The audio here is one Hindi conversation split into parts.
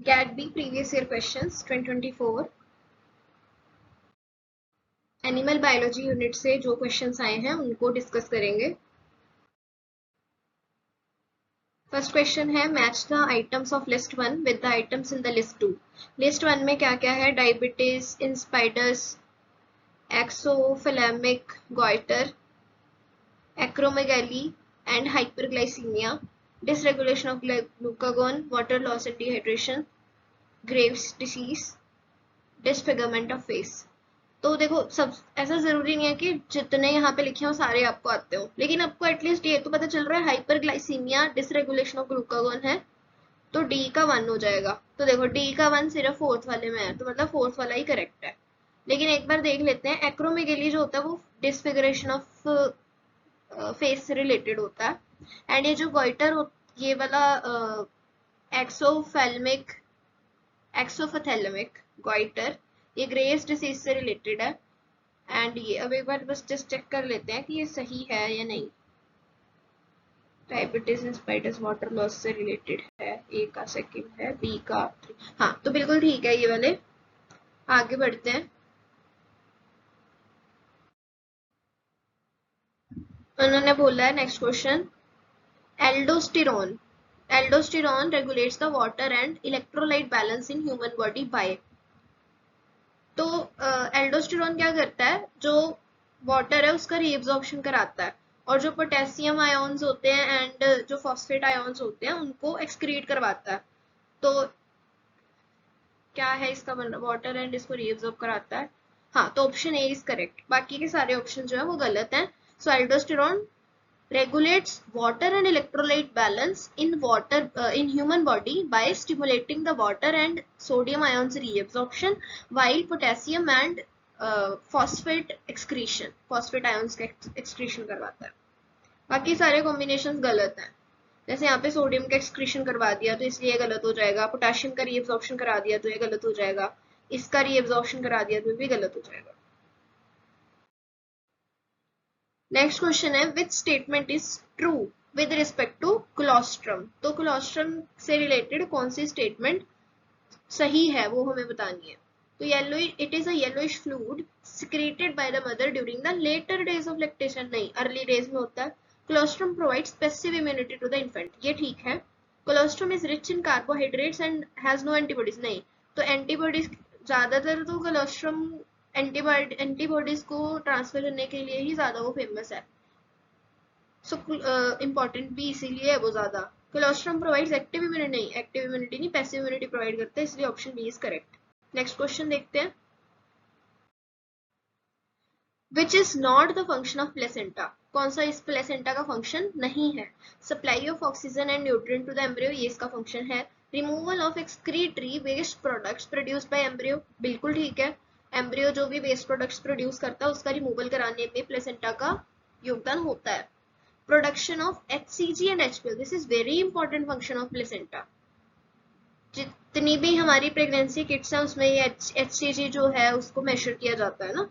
Gate B previous year questions 2024 animal biology unit से जो क्वेश्चंस आए हैं उनको डिस्कस करेंगे। फर्स्ट क्वेश्चन है match the items of list 1 with the items in the list 2। List 1 में क्या क्या है? Diabetes insipidus, exophthalmic goitre, acromegaly and hyperglycemia, dysregulation of glucagon, water loss and dehydration, Graves disease, disfigurement of face। तो देखो सब ऐसा जरूरी नहीं है कि जितने यहाँ पे लिखे हो सारे आपको आते हो, लेकिन आपको एटलीस्ट ये तो पता चल रहा है हाइपरग्लाइसीमिया डिसरेगुलेशन ऑफ ग्लूकागोन है, तो डी का 1 हो जाएगा। तो देखो डी का 1 सिर्फ फोर्थ वाले में है, तो मतलब फोर्थ वाला ही करेक्ट है। लेकिन एक बार देख लेते हैं, एक्रोमेगेली जो होता है वो डिसफिगरेशन ऑफ फेस से रिलेटेड होता है, एंड ये जो गोइटर ये वाला एक्सोफेल्मिक एक्सोफथेलमिक गोइटर ये ग्रेव्स डिसीज से रिलेटेड है। एंड ये अब एक बार बस जस्ट चेक कर लेते हैं कि ये सही है या नहीं। डायबिटीज इंस्पाइटस वाटर लॉस से रिलेटेड है, ए का सेकंड है, बी का 3। हाँ तो बिल्कुल ठीक है ये वाले। आगे बढ़ते हैं। उन्होंने बोला है next question, aldosterone aldosterone regulates the water and electrolyte balance in human body by. तो एल्डोस्टेरोन क्या करता है? जो वाटर है उसका रीअब्जॉर्प्शन कराता है, और जो पोटेशियम आयोन्स होते हैं एंड जो फॉस्फेट आयोन्स होते हैं उनको एक्सक्रीट करवाता है। तो क्या है इसका वाटर एंड इसको रीअब्जॉर्ब कराता है। हाँ तो ऑप्शन ए इज करेक्ट, बाकी के सारे ऑप्शन जो है वो गलत हैं। सो aldosterone regulates water and electrolyte balance in human body by stimulating the water and sodium ions reabsorption while potassium and phosphate ions का excretion करवाता है। बाकी सारे कॉम्बिनेशन गलत हैं। जैसे यहाँ पे सोडियम का एक्सक्रीशन करवा दिया तो इसलिए गलत हो जाएगा, पोटेशियम का रीअब्जॉर्प्शन करा दिया तो ये गलत हो जाएगा, इसका रीअब्जॉर्प्शन करा दिया तो भी गलत हो जाएगा। नेक्स्ट क्वेश्चन है which statement is true with respect to colostrum. तो कोलोस्ट्रम से रिलेटेड कौन सी स्टेटमेंट सही है वो हमें बतानी है। तो yellow it is a yellowish fluid secreted by the mother during the later days of lactation. नहीं, अर्ली डेज में होता है। Colostrum provides passive immunity to the infant, ये ठीक है। Colostrum is rich in carbohydrates and has no antibodies. नहीं, तो एंटीबॉडीज ज्यादातर तो कोलोस्ट्रम एंटीबॉडीज को ट्रांसफर करने के लिए ही ज्यादा वो फेमस है। सो इम्पोर्टेंट भी इसीलिए है वो ज्यादा। Colostrum provides active immunity. नहीं, एक्टिव इम्यूनिटी नहीं, पैसिव इम्यूनिटी प्रोवाइड करता है, इसलिए option B is correct. Next question देखते हैं, which is not the function of placenta. कौन सा इस प्लेसेंटा का फंक्शन नहीं है? Supply of oxygen and nutrient to the embryo, ये इसका फंक्शन है। Removal of excretory waste products produced by embryo, बिल्कुल ठीक है। एम्ब्रियो जो भी वेस्ट प्रोडक्ट्स प्रोड्यूस करता है उसका रिमूवल कराने में प्लेसेंटा का योगदान होता है। Production of HCG and HPL, this is very important function of placenta. जितनी भी हमारी प्रेगनेंसी किट्स हैं उसमें ये HCG जो है उसको मेजर किया जाता है ना,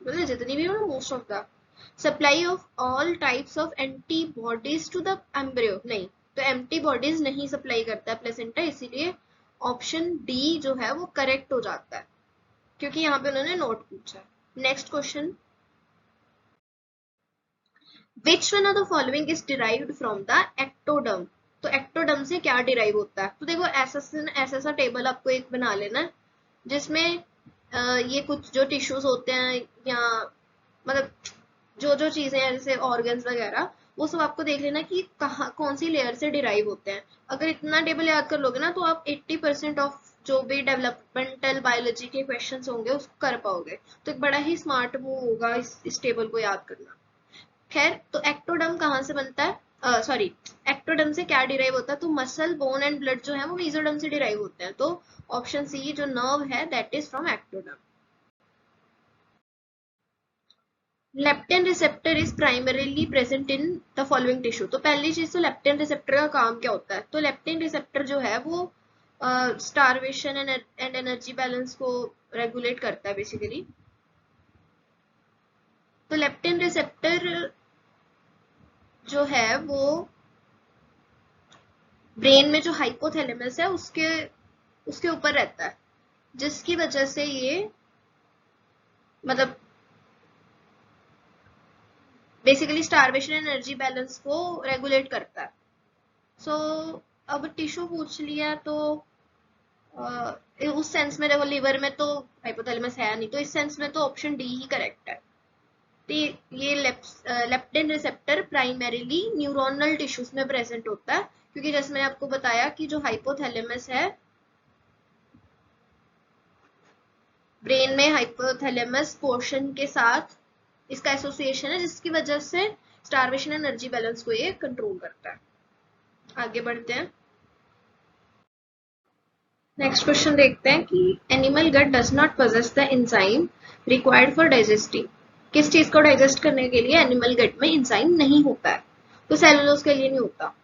मतलब जितनी भी हो ना, most of the. Supply of all types of antibodies to the embryo. नहीं, तो एंटीबॉडीज नहीं सप्लाई करता है प्लेसेंटा, इसीलिए ऑप्शन डी जो है वो करेक्ट हो जाता है, क्योंकि यहाँ पे उन्होंने नोट पूछा है। Next question, which one of the following is derived from the ectoderm. तो एक्टोडर्म से क्या डिराइव होता है? तो देखो ऐसा सा टेबल आपको एक बना लेना है जिसमें ये कुछ जो टिश्यूज होते हैं या मतलब जो जो चीजें हैं जैसे ऑर्गन्स वगैरह, वो सब आपको देख लेना कि कहाँ कौन सी लेयर से डिराइव होते हैं। अगर इतना टेबल याद कर लोगे ना तो आप 80% ऑफ जो भी डेवलपमेंटल बायोलॉजी के क्वेश्चंस होंगे उसको कर पाओगे। तो एक बड़ा ही स्मार्ट मूव होगा इस टेबल को याद करना। खैर, तो एक्टोडर्म कहाँ से बनता है? सॉरी, एक्टोडर्म से क्या डिराइव होता है? तो मसल, बोन एंड ब्लड जो है वो मेसोडर्म से डिराइव होते हैं। तो ऑप्शन सी जो नर्व है that is from ectoderm. Leptin receptor is primarily present in the following tissue. तो पहली चीज तो लेप्टिन रिसेप्टर का काम क्या होता है? तो लेप्टिन रिसेप्टर जो है वो स्टारवेशन एंड एनर्जी बैलेंस को रेगुलेट करता है बेसिकली। तो लेप्टिन रिसेप्टर जो है वो ब्रेन में जो हाइपोथैलेमस है उसके उसके ऊपर रहता है, जिसकी वजह से ये मतलब बेसिकली स्टारवेशन एनर्जी बैलेंस को रेगुलेट करता है। सो अब टिश्यू पूछ लिया तो उस सेंस में देखो लिवर में तो हाइपोथैलेमस है नहीं, तो इस सेंस में तो ऑप्शन डी ही करेक्ट है। तो ये leptin receptor primarily neuronal tissues में प्रेजेंट होता है, क्योंकि जैसे मैंने आपको बताया कि जो हाइपोथैलेमस है, ब्रेन में हाइपोथैलेमस पोर्शन के साथ इसका एसोसिएशन है, जिसकी वजह से स्टारवेशन एनर्जी बैलेंस को ये कंट्रोल करता है। आगे बढ़ते हैं, नेक्स्ट क्वेश्चन देखते हैं कि animal gut does not possess the enzyme required for digesting. किस चीज को डाइजेस्ट करने के लिए एनिमल गट में एंजाइम नहीं होता है? तो सेलुलोज के लिए नहीं होता,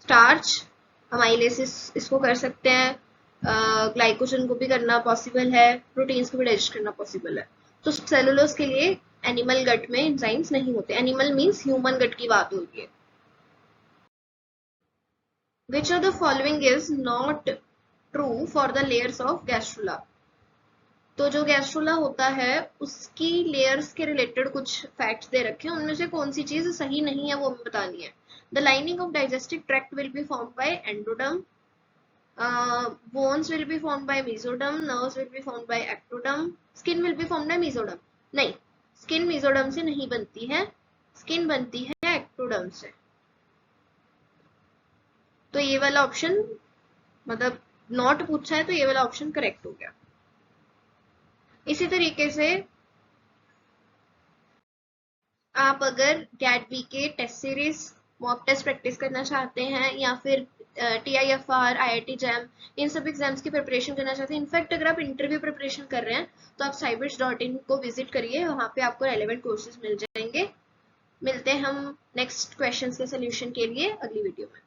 स्टार्च, अमाइलेसिस इसको कर सकते हैं, ग्लाइकोजन को भी करना पॉसिबल है, प्रोटीन्स को भी डाइजेस्ट करना पॉसिबल है। तो सेलुलोज के लिए एनिमल गट में एंजाइम्स नहीं होते। एनिमल मीन्स ह्यूमन गट की बात हो रही है। Which of the following is not true for the layers of gastrula. तो जो गैस्ट्रुला होता है उसकी लेयर्स के रिलेटेड कुछ फैक्ट्स दे रखे हैं, उनमें से कौन सी चीज सही नहीं है वो हमें बतानी है। The lining of digestive tract will be formed by endoderm, bones will be formed by mesoderm, nerves will be formed by ectoderm, skin will be formed by mesoderm। नहीं, स्किन mesoderm से नहीं बनती है, स्किन बनती है एक्टोडर्म से। तो ये वाला ऑप्शन मतलब नॉट पूछा है, तो ये वाला ऑप्शन करेक्ट हो गया। इसी तरीके से आप अगर गैट-बी के test series mock test practice करना चाहते हैं या फिर TIFR, IIT जैम, इन सब एग्जाम्स की प्रिपरेशन करना चाहते हैं, इनफैक्ट अगर आप इंटरव्यू प्रिपरेशन कर रहे हैं तो आप cybits.in को विजिट करिए, वहां पे आपको रेलेवेंट कोर्सेज मिल जाएंगे। मिलते हैं हम नेक्स्ट क्वेश्चंस के सोल्यूशन के लिए अगली वीडियो में।